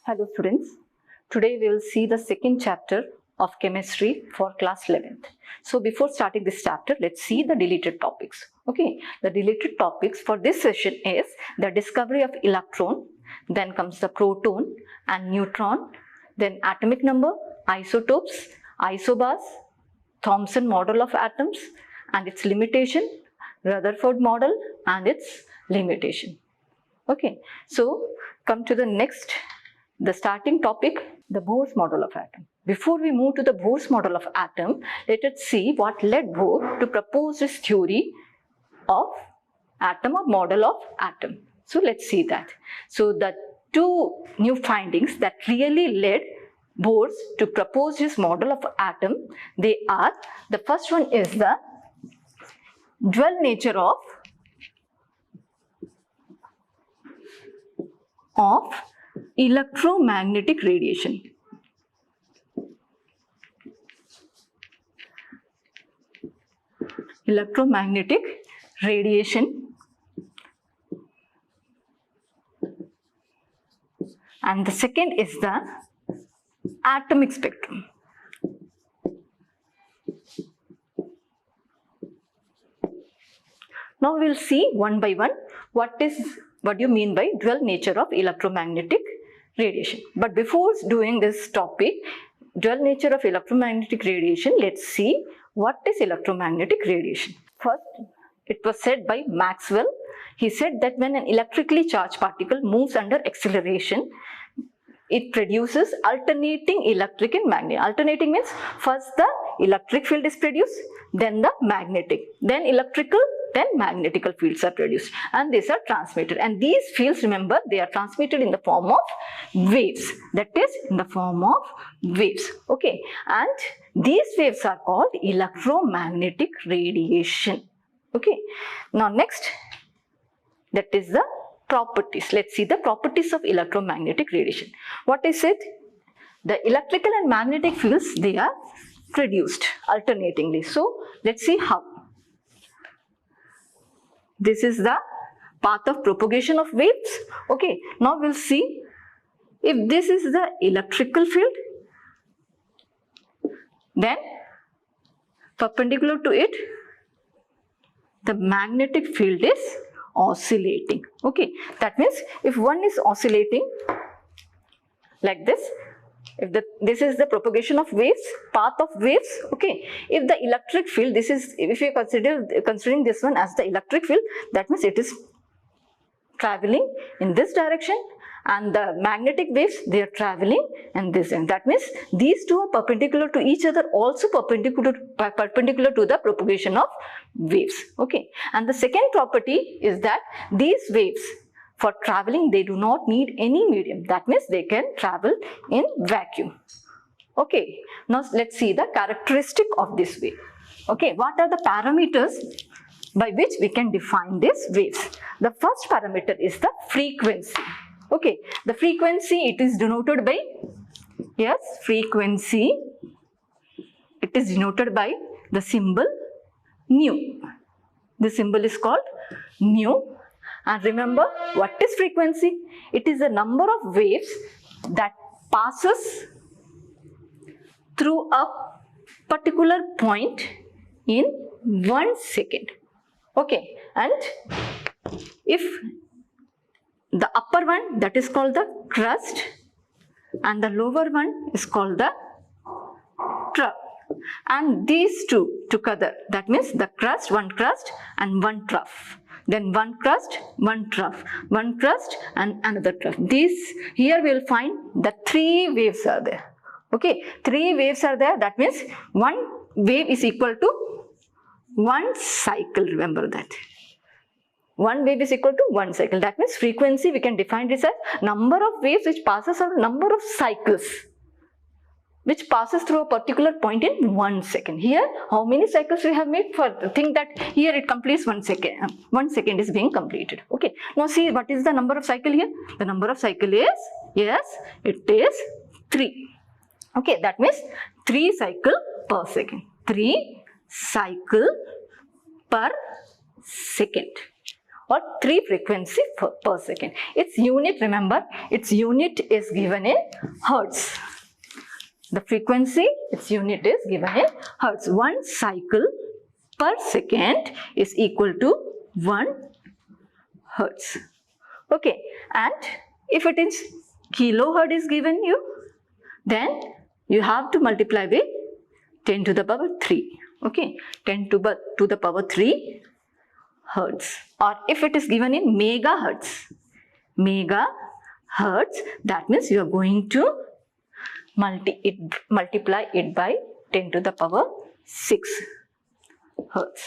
Hello students, today we will see the second chapter of chemistry for class 11th. So before starting this chapter, let's see the deleted topics. Okay, the deleted topics for this session is the discovery of electron, then comes the proton and neutron, then atomic number, isotopes, isobars, Thomson model of atoms and its limitation, Rutherford model and its limitation. Okay, so come to the next. The starting topic, the Bohr's model of atom. Before we move to the Bohr's model of atom, let us see what led Bohr to propose this theory of atom or model of atom. So let's see that. So the two new findings that really led Bohr to propose his model of atom, they are, the first one is the dual nature of electromagnetic radiation. Electromagnetic radiation. And the second is the atomic spectrum. Now we will see one by one what do you mean by dual nature of electromagnetic radiation. But before doing this topic, dual nature of electromagnetic radiation, let's see what is electromagnetic radiation. First, it was said by Maxwell. He said that when an electrically charged particle moves under acceleration, it produces alternating electric and magnetic. Alternating means first the electric field is produced, then the magnetic, then electrical, then magnetical fields are produced, and these are transmitted. And these fields, remember, they are transmitted in the form of waves. That is, in the form of waves. Okay, and these waves are called electromagnetic radiation. Okay, now next, that is the properties. Let's see the properties of electromagnetic radiation. What is it? The electrical and magnetic fields, they are produced alternatingly. So let's see how. This is the path of propagation of waves. Okay, now we'll see if this is the electrical field, then perpendicular to it, the magnetic field is oscillating. Okay, that means if one is oscillating like this, if this is the propagation of waves, path of waves. Okay, if the electric field, this is, if you considering this one as the electric field, that means it is traveling in this direction, and the magnetic waves, they are traveling in this end. That means these two are perpendicular to each other, also perpendicular to the propagation of waves. Okay, and the second property is that these waves, for traveling, they do not need any medium. That means they can travel in vacuum. Okay, now let's see the characteristic of this wave. Okay, what are the parameters by which we can define these waves? The first parameter is the frequency. Okay, the frequency, it is denoted by, yes, frequency, it is denoted by the symbol nu. The symbol is called nu. And remember, what is frequency? It is the number of waves that passes through a particular point in 1 second. Okay, and if the upper one, that is called the crust, and the lower one is called the trough. And these two together, that means the crust, one crust and one trough. Then one crust, one trough, one crust and another trough. These, here we will find the three waves are there. Okay, three waves are there. That means one wave is equal to one cycle. Remember that. One wave is equal to one cycle. That means frequency, we can define this as number of waves which passes or number of cycles which passes through a particular point in 1 second. Here, how many cycles we have made? For the thing that here it completes 1 second. 1 second is being completed. Okay. Now see, what is the number of cycle here? The number of cycle is, yes, it is 3. Okay, that means 3 cycle per second. 3 cycle per second. or 3 frequency per second. Its unit, remember, its unit is given in hertz. The frequency, its unit is given in hertz. 1 cycle per second is equal to 1 hertz. Okay, and if it is kilohertz is given you, then you have to multiply with 10 to the power 3. Okay, 10 to the power 3 hertz. Or if it is given in megahertz, that means you are going to multiply it by 10 to the power 6 hertz.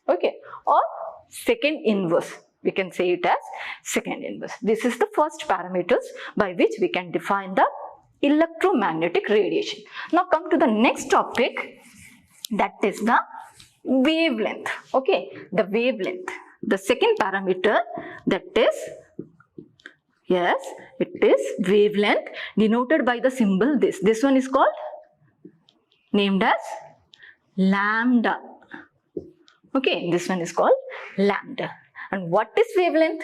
Okay, or second inverse. We can say it as second inverse. This is the first parameters by which we can define the electromagnetic radiation. Now come to the next topic, that is the wavelength. Okay, the wavelength. The second parameter, that is, yes, it is wavelength, denoted by the symbol this. This one is called, named as lambda. Okay, this one is called lambda. And what is wavelength?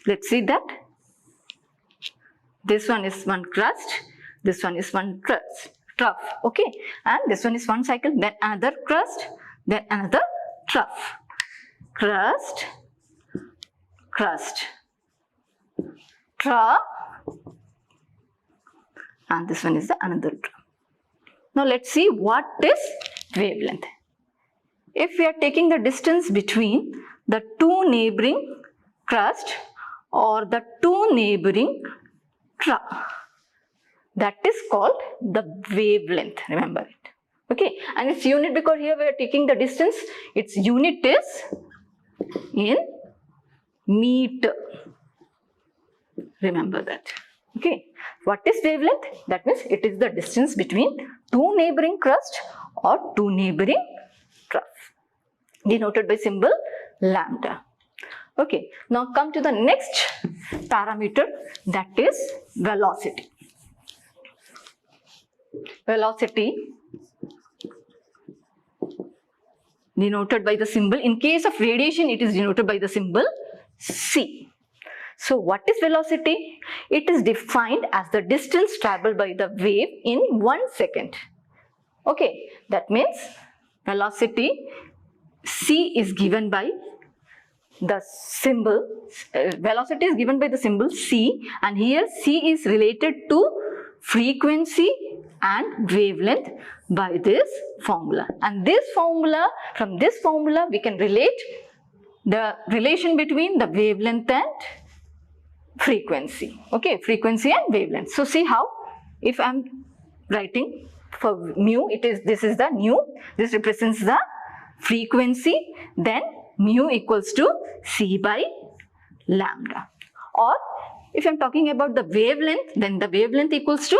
Let's see that. This one is one crust, this one is one trough. Okay, and this one is one cycle, then another crust, then another trough. Crust, trough, and this one is the another trough. Now let's see what is wavelength. If we are taking the distance between the two neighboring crust or the two neighboring trough, that is called the wavelength. Remember it. Okay, and its unit, because here we are taking the distance, its unit is in meter. Remember that. Okay, what is wavelength? That means it is the distance between two neighboring crust or two neighboring trough, denoted by symbol lambda. Okay, now come to the next parameter, that is velocity. Velocity, denoted by the symbol, in case of radiation it is denoted by the symbol c. So what is velocity? It is defined as the distance traveled by the wave in 1 second. Okay, that means velocity c is given by the symbol, velocity is given by the symbol c, and here c is related to frequency and wavelength by this formula. And this formula, from this formula we can relate the relation between the wavelength and frequency. Okay, frequency and wavelength. So see how, if I am writing for mu, this is the nu, this represents the frequency, then mu equals to c by lambda. Or if I am talking about the wavelength, then the wavelength equals to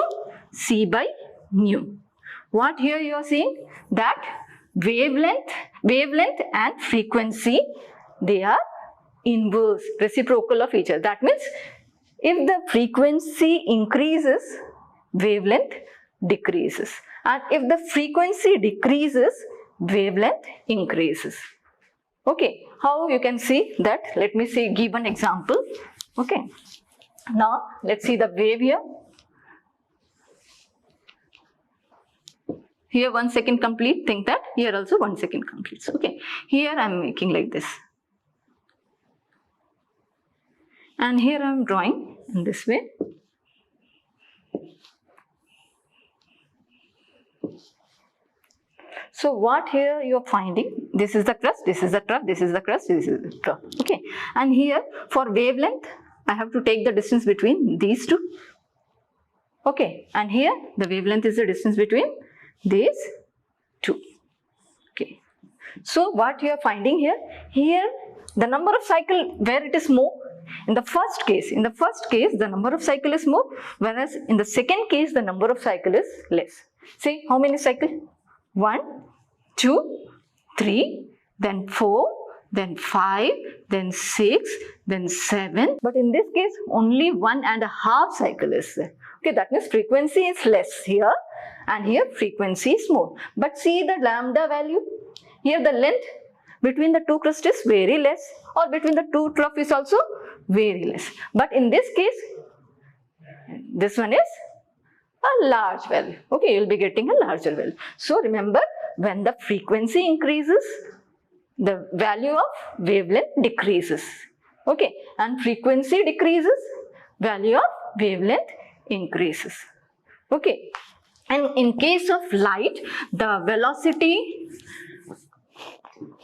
c by nu. What here you are seeing? That wavelength and frequency, they are inverse, reciprocal of each other. That means if the frequency increases, wavelength decreases, and if the frequency decreases, wavelength increases. Okay, how you can see that? Let me see, give an example. Okay, now let's see the wave here. Here 1 second complete, think that here also 1 second completes. Okay, here I am making like this, and here I am drawing in this way. So what here you are finding, this is the crust, this is the trough, this is the crust, this is the trough. Okay, and here for wavelength I have to take the distance between these two. Okay, and here the wavelength is the distance between these two. Okay, so what you are finding here, the number of cycle where it is more, in the first case the number of cycle is more, whereas in the second case the number of cycle is less. See how many cycle? 1, 2, 3, then 4, then 5, then 6, then 7. But in this case only 1.5 cycle is there. Okay, that means frequency is less here and here frequency is more. But see the lambda value, here the length, between the two crust is very less, or between the two trough is also very less. But in this case, this one is a large value. Okay, you'll be getting a larger value. So remember, when the frequency increases, the value of wavelength decreases. Okay, and frequency decreases, value of wavelength increases. Okay, and in case of light, the velocity,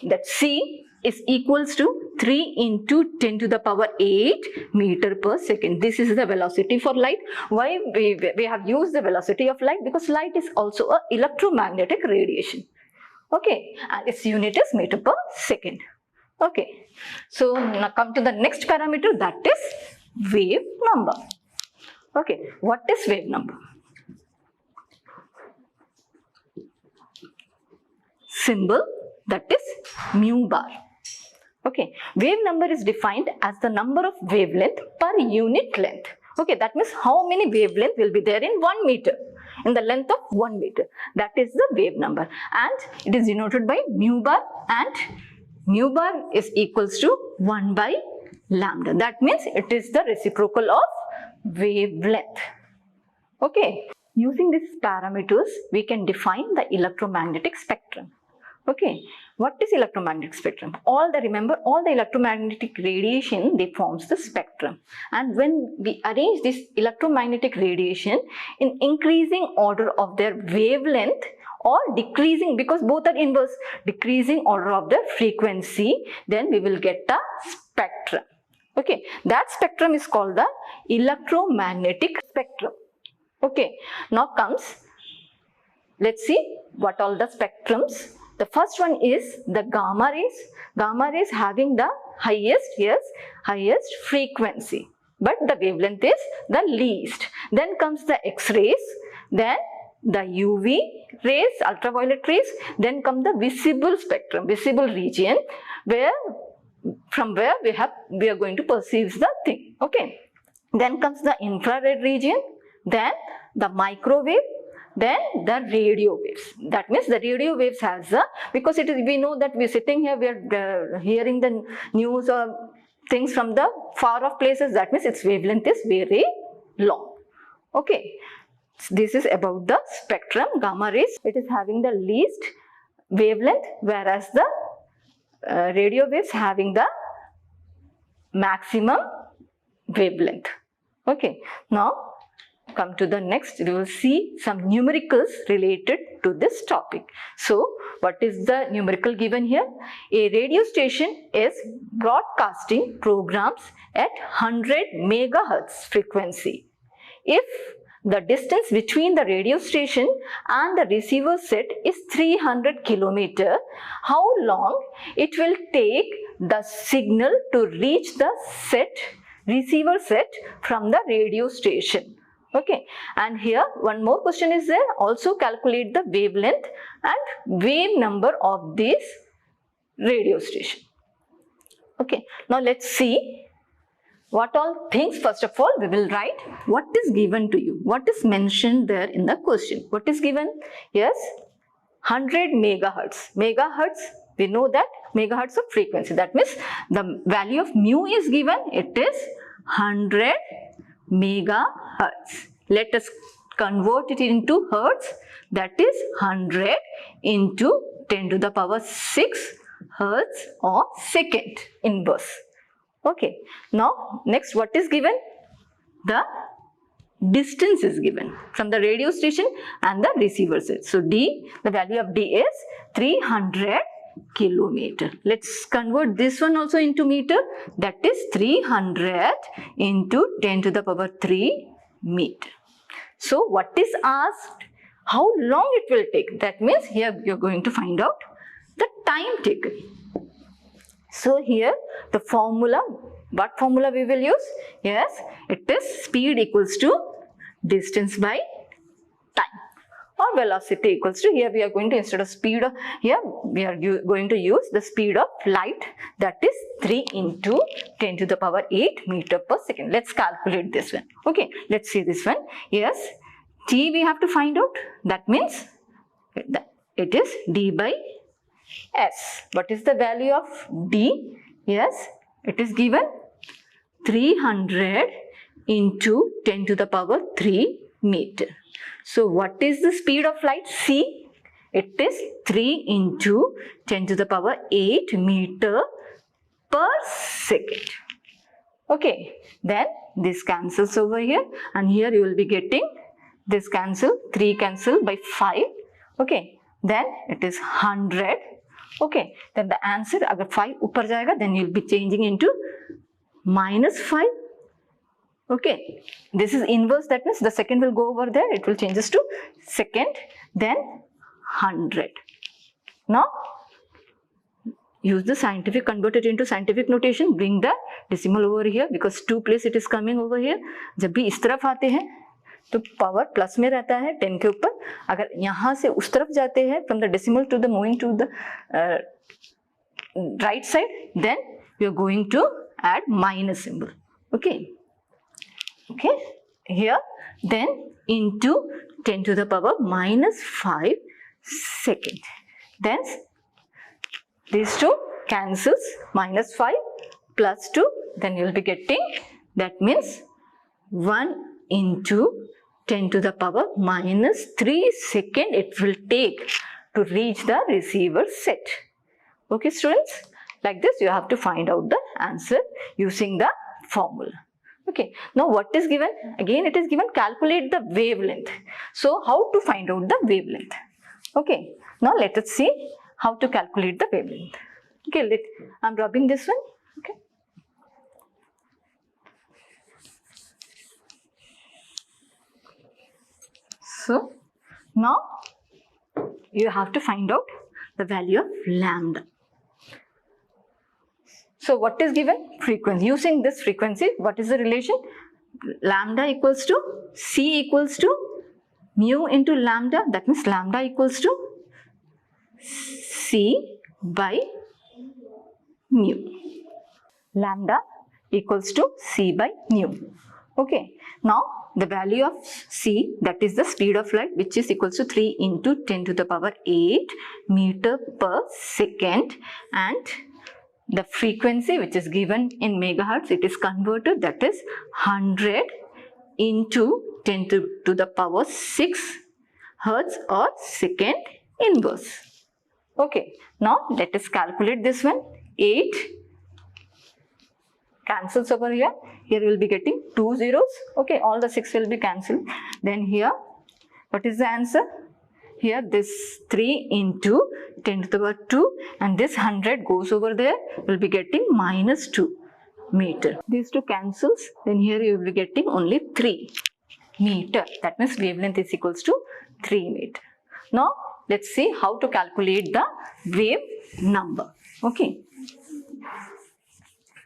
that c, is equals to 3 into 10 to the power 8 meter per second. This is the velocity for light. Why we have used the velocity of light? Because light is also an electromagnetic radiation. Okay, and its unit is meter per second. Okay, so now come to the next parameter, that is wave number. Okay, what is wave number? Symbol, that is mu bar. Okay, wave number is defined as the number of wavelength per unit length. Okay, that means how many wavelength will be there in 1 meter, in the length of 1 meter. That is the wave number, and it is denoted by mu bar, and mu bar is equals to 1 by lambda. That means it is the reciprocal of wavelength. Okay, using these parameters, we can define the electromagnetic spectrum. Okay, what is electromagnetic spectrum? Remember, all the electromagnetic radiation, they forms the spectrum. And when we arrange this electromagnetic radiation in increasing order of their wavelength or decreasing, because both are inverse, decreasing order of the frequency, then we will get the spectrum. Okay, that spectrum is called the electromagnetic spectrum. Okay, now comes, let's see what all the spectrums. The first one is the gamma rays. Gamma rays having the highest frequency, but the wavelength is the least. Then comes the X-rays, then the UV rays, ultraviolet rays, then come the visible spectrum, visible region, from where we are going to perceive the thing. Okay, then comes the infrared region, then the microwave, then the radio waves. That means the radio waves has because it is, we know that we are sitting here, we are hearing the news or things from the far off places. That means its wavelength is very long. Okay, this is about the spectrum. Gamma rays, it is having the least wavelength, whereas the radio waves having the maximum wavelength. Okay, now come to the next, we will see some numericals related to this topic. So, what is the numerical given here? A radio station is broadcasting programs at 100 megahertz frequency. If the distance between the radio station and the receiver set is 300 kilometer, how long it will take the signal to reach the receiver set from the radio station? Okay, and here one more question is there. Also calculate the wavelength and wave number of this radio station. Okay, now let's see what all things. First of all, we will write what is given to you, what is mentioned there in the question. What is given? Yes, 100 megahertz. Megahertz, we know that megahertz of frequency. That means the value of mu is given. It is 100 megahertz. Let us convert it into hertz. That is 100 into 10 to the power 6 hertz or second inverse. Okay, now next, what is given? The distance is given from the radio station and the receiver set. So D, the value of D is 300 kilometer. Let's convert this one also into meter. That is 300 into 10 to the power 3 meter. So what is asked? How long it will take? That means here you are going to find out the time taken. So here the formula, what formula we will use? Yes, it is speed equals to distance by time, or velocity equals to, here we are going to, instead of speed of, here we are going to use the speed of light, that is 3 into 10 to the power 8 meter per second. Let's calculate this one. Okay, let's see this one. Yes, T we have to find out. That means it is D by S. What is the value of D? Yes, it is given 300 into 10 to the power 3 meter. So what is the speed of light? C. It is 3 into 10 to the power 8 meter per second. Okay, then this cancels over here, and here you will be getting this cancel, 3 cancel by 5. Okay, then it is 100. Okay, then the answer, agar 5 upar jayega, then you will be changing into -5. Okay, this is inverse, that means the second will go over there, it will changes to second, then 100. Now use the scientific, convert it into scientific notation, bring the decimal over here because 2 place it is coming over here. जब भी इस तरफ आते हैं तो power plus में रहता है 10 के ऊपर, अगर यहाँ से उस तरफ जाते हैं from the decimal to the moving to the right side, then you are going to add minus symbol. Okay, okay, here then into 10 to the power -5 second. Then these two cancels, -5 plus 2, then you will be getting, that means 1 into 10 to the power -3 second it will take to reach the receiver set. Okay students, like this you have to find out the answer using the formula. Okay, now what is given? Again it is given calculate the wavelength. So how to find out the wavelength? Okay, now let us see how to calculate the wavelength. Okay, I am rubbing this one. Okay. So now you have to find out the value of lambda. So what is given? Frequency. Using this frequency, what is the relation? Lambda equals to C equals to mu into lambda. That means lambda equals to C by mu. Lambda equals to C by mu. Okay. Now the value of C, that is the speed of light, which is equals to 3 into 10 to the power 8 meter per second, and the frequency which is given in megahertz, it is converted, that is 100 into 10 to the power 6 hertz or second inverse. Okay, now let us calculate this one. 8 cancels over here. Here we will be getting 2 zeros. Okay, all the 6 will be cancelled. Then here, what is the answer? Here this 3 into 10 to the power 2, and this 100 goes over there, will be getting -2 meter. These two cancels, then here you will be getting only 3 meter. That means wavelength is equals to 3 meter. Now let's see how to calculate the wave number. Okay,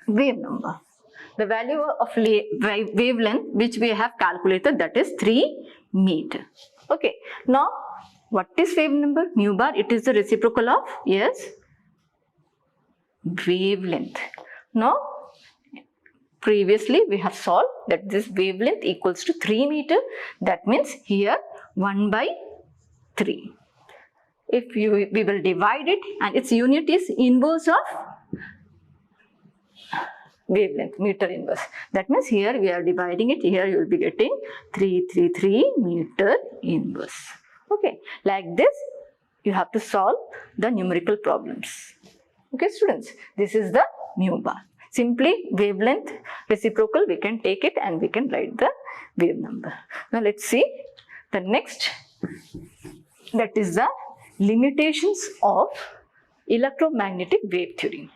wave number. The value of wavelength which we have calculated, that is 3 meter. Okay, now what is wave number? Mu bar, it is the reciprocal of, yes, wavelength. Now previously we have solved that this wavelength equals to 3 meter. That means here 1 by 3. If we will divide it, and its unit is inverse of wavelength, meter inverse. That means here we are dividing it, here you will be getting 333 meter inverse. Okay, like this you have to solve the numerical problems. Okay students, this is the mu bar. Simply wavelength reciprocal, we can take it and we can write the wave number. Now let's see the next, that is the limitations of electromagnetic wave theory.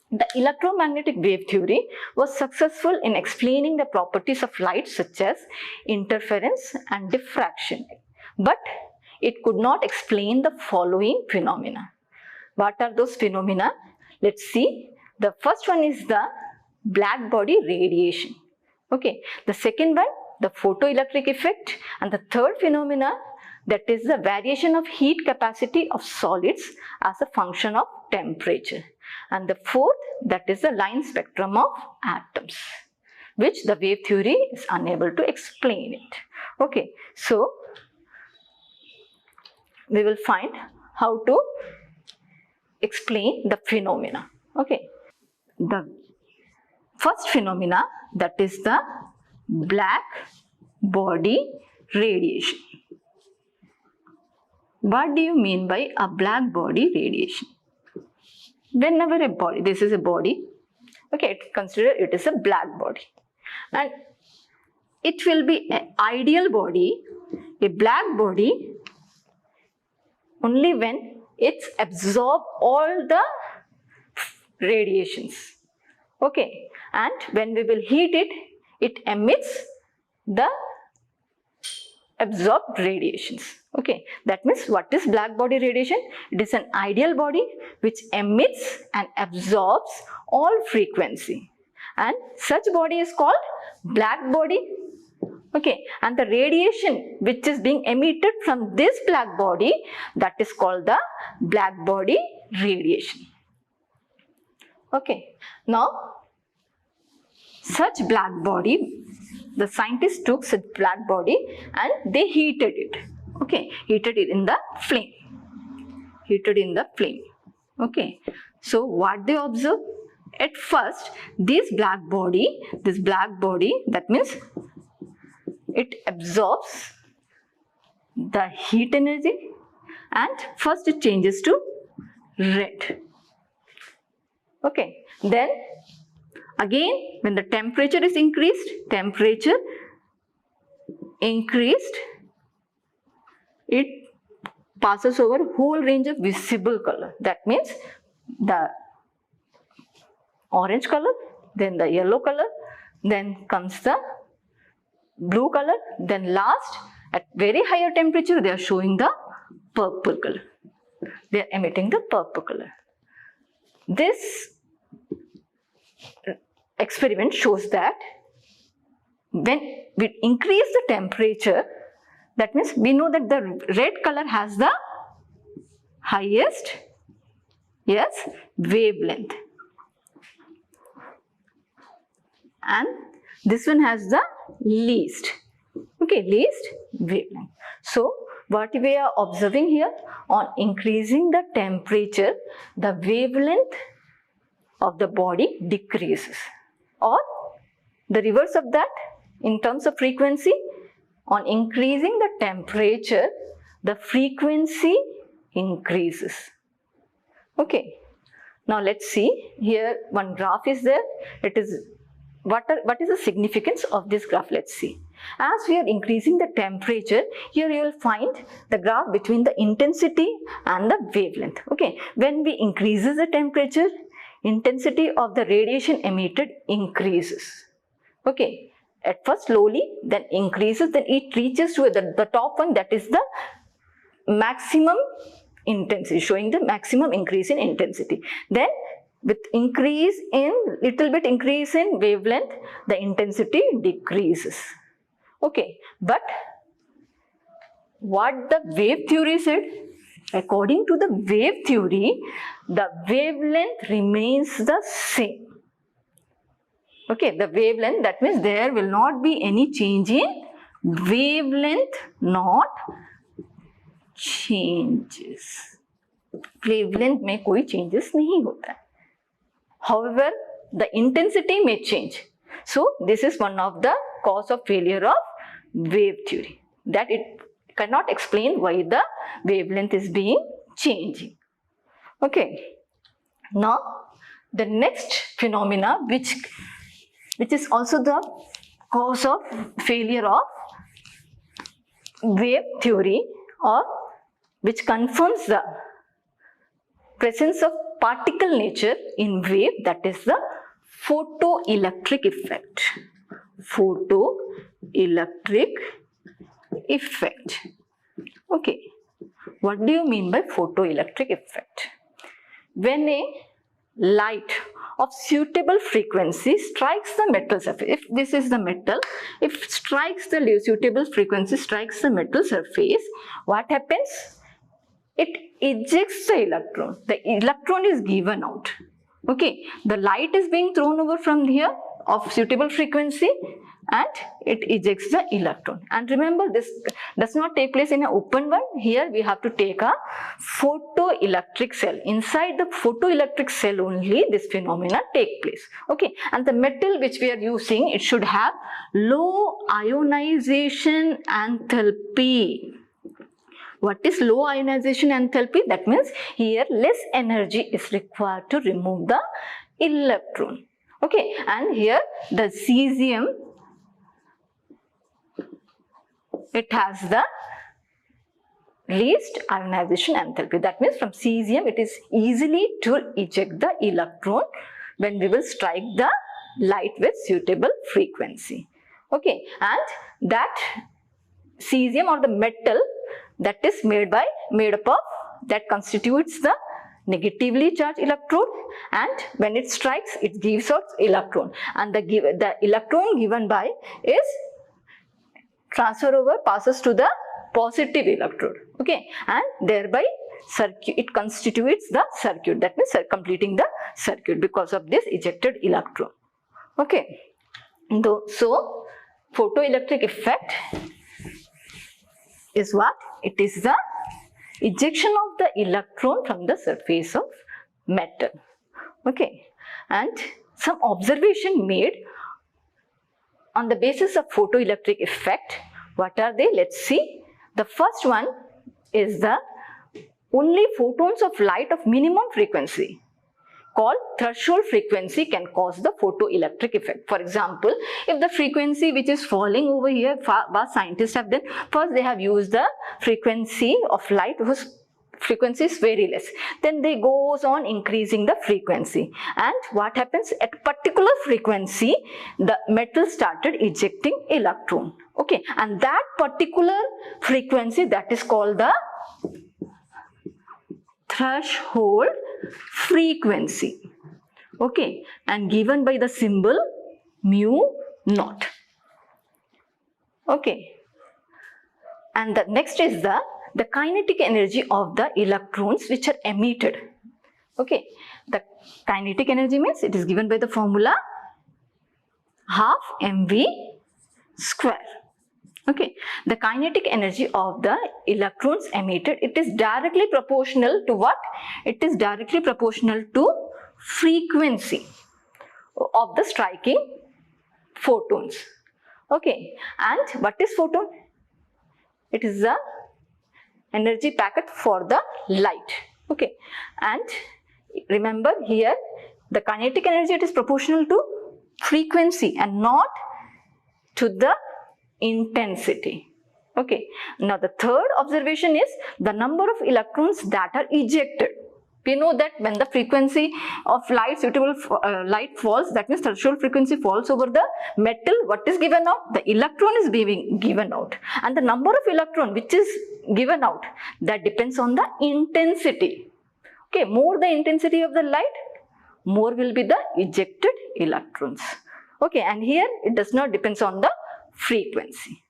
The electromagnetic wave theory was successful in explaining the properties of light such as interference and diffraction, but it could not explain the following phenomena. What are those phenomena? Let's see. The first one is the black body radiation. Okay. The second one, the photoelectric effect, and the third phenomena, that is the variation of heat capacity of solids as a function of temperature. And the fourth, that is the line spectrum of atoms, which the wave theory is unable to explain it. Okay, so we will find how to explain the phenomena. Okay, the first phenomena, that is the black body radiation. What do you mean by a black body radiation? Whenever a body, this is a body, okay, consider it is a black body, and it will be an ideal body, a black body, only when it's absorb all the radiations. Okay, and when we will heat it, it emits the absorbed radiations. Okay, that means what is black body radiation? It is an ideal body which emits and absorbs all frequency, and such body is called black body. Okay, and the radiation which is being emitted from this black body, that is called the black body radiation. Okay, now such black body, the scientists took such black body and they heated it. Okay, heated it in the flame. Heated in the flame. Okay, so what they observe? At first, this black body, that means it absorbs the heat energy, and first it changes to red. Okay, then again when the temperature is increased, it passes over whole range of visible color. That means the orange color, then the yellow color, then comes the blue color, then last at very higher temperature they are showing the purple color. They are emitting the purple color. This experiment shows that when we increase the temperature, that means we know that the red color has the highest, yes, wavelength, and this one has the least, okay, least wavelength. So what we are observing here, on increasing the temperature, the wavelength of the body decreases, or the reverse of that in terms of frequency, on increasing the temperature, the frequency increases. Okay, now let's see, here one graph is there. It is what is the significance of this graph? Let's see. As we are increasing the temperature, here you will find the graph between the intensity and the wavelength. Okay, when we increases the temperature, intensity of the radiation emitted increases. Okay, at first slowly, then increases, then it reaches to the top one, that is the maximum intensity, showing the maximum increase in intensity. Then with little bit increase in wavelength, the intensity decreases. Okay, but what the wave theory said? According to the wave theory, the wavelength remains the same. Okay, the wavelength, that means there will not be any change in wavelength, not changes. Wavelength में कोई changes नहीं होता है. However, the intensity may change. So this is one of the cause of failure of wave theory, that it cannot explain why the wavelength is being changing. Okay, now the next phenomena which is also the cause of failure of wave theory, or which confirms the presence of particle nature in wave, that is the photoelectric effect. Photoelectric effect. Okay, what do you mean by photoelectric effect? When a light of suitable frequency strikes the metal surface, if this is the metal, if strikes the suitable frequency strikes the metal surface, what happens? It ejects the electron. The electron is given out. Okay, the light is being thrown over from here of suitable frequency and it ejects the electron. And remember, this does not take place in an open one. Here we have to take a photoelectric cell. Inside the photoelectric cell only this phenomena take place. Okay, and the metal which we are using, it should have low ionization enthalpy. What is low ionization enthalpy? That means here less energy is required to remove the electron. Okay, and here the cesium, it has the least ionization enthalpy. That means from cesium it is easily to eject the electron when we will strike the light with suitable frequency. Okay, and that cesium or the metal that is made up of, that constitutes the negatively charged electrode, and when it strikes it gives out electron, and the electron given by is transfer over, passes to the positive electrode. Okay, and thereby it constitutes the circuit, that means completing the circuit because of this ejected electron. Okay, so photoelectric effect is what? It is the ejection of the electron from the surface of metal. Okay, and some observation made on the basis of photoelectric effect. What are they? Let's see. The first one is the only photons of light of minimum frequency called threshold frequency can cause the photoelectric effect. For example, if the frequency which is falling over here, what scientists have done, first they have used the frequency of light whose frequency is very less. Then they goes on increasing the frequency, and what happens at particular frequency, the metal started ejecting electron. Okay, and that particular frequency, that is called the threshold frequency. Okay, and given by the symbol mu naught. Okay, and the next is the kinetic energy of the electrons which are emitted. Okay, the kinetic energy means it is given by the formula half mv square. Okay, the kinetic energy of the electrons emitted, it is directly proportional to what? It is directly proportional to frequency of the striking photons. Okay, and what is photon? It is the energy packet for the light. Okay, and remember here the kinetic energy, it is proportional to frequency and not to the intensity. Okay, now the third observation is the number of electrons that are ejected. We know that when the frequency of light, suitable light falls, that means threshold frequency falls over the metal, what is given out? The electron is being given out, and the number of electron which is given out, that depends on the intensity. Okay, more the intensity of the light, more will be the ejected electrons. Okay, and here it does not depends on the frequency.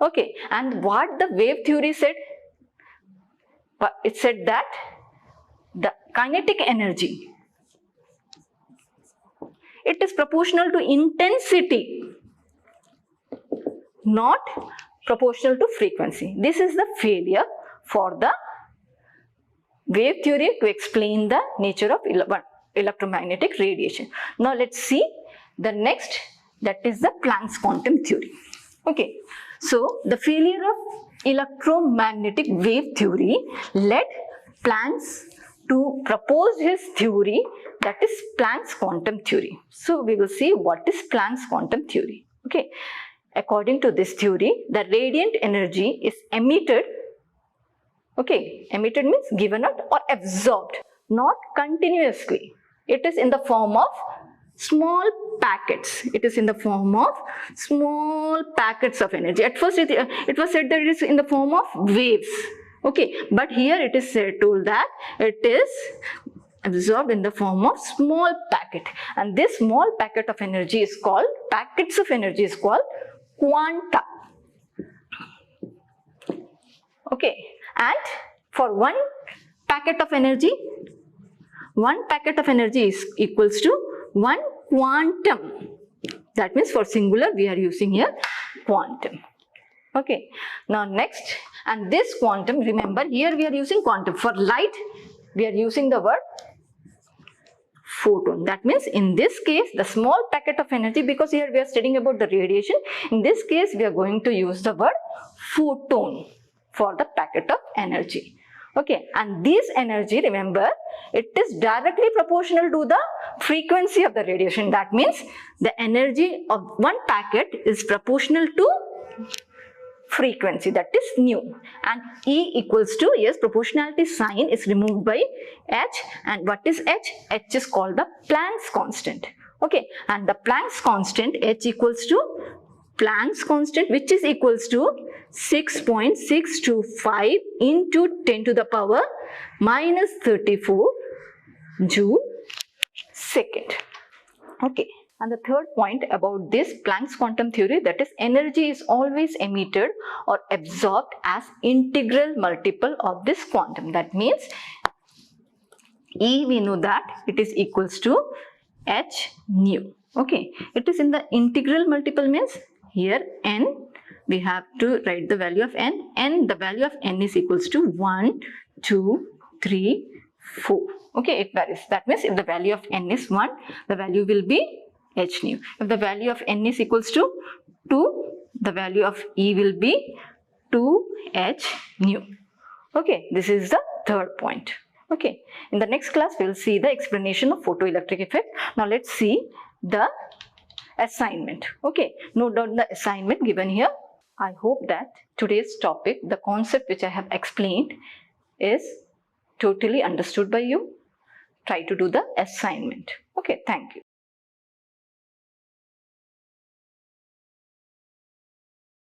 Okay, and what the wave theory said? It said that the kinetic energy, it is proportional to intensity, not proportional to frequency. This is the failure for the wave theory to explain the nature of electromagnetic radiation. Now let's see the next, that is the Planck's quantum theory. Okay, so the failure of electromagnetic wave theory led Planck to propose his theory, that is Planck's quantum theory. So we will see what is Planck's quantum theory. Okay, according to this theory, the radiant energy is emitted. Okay, emitted means given out or absorbed, not continuously. It is in the form of small packets. It is in the form of small packets of energy. At first it was said that it is in the form of waves. Okay, but here it is told that it is absorbed in the form of small packet, and this small packet of energy is called, packets of energy is called quanta. Okay, and for one packet of energy is equals to one quantum. That means for singular we are using here quantum. Okay, now next, and this quantum, remember here we are using quantum. For light we are using the word photon. That means in this case the small packet of energy, because here we are studying about the radiation, in this case we are going to use the word photon for the packet of energy. Okay, and this energy, remember, it is directly proportional to the frequency of the radiation. That means the energy of one packet is proportional to frequency, that is nu, and E equals to, yes, proportionality sign is removed by H, and what is H? H is called the Planck's constant. Okay, and the Planck's constant, H equals to Planck's constant, which is equals to 6.625 into 10 to the power minus 34 joule second. Okay. And the third point about this Planck's quantum theory, that is energy is always emitted or absorbed as integral multiple of this quantum. That means E, we know that it is equals to H nu. Okay, it is in the integral multiple, means here n, we have to write the value of n, and the value of n is equals to 1, 2, 3, 4. Okay, it varies. That means if the value of n is 1, the value will be H nu. If the value of n is equals to 2, the value of E will be 2H nu. Okay, this is the third point. Okay, in the next class we will see the explanation of photoelectric effect. Now let's see the assignment. Okay, note down the assignment given here. I hope that today's topic, the concept which I have explained, is totally understood by you. Try to do the assignment. Okay, thank you.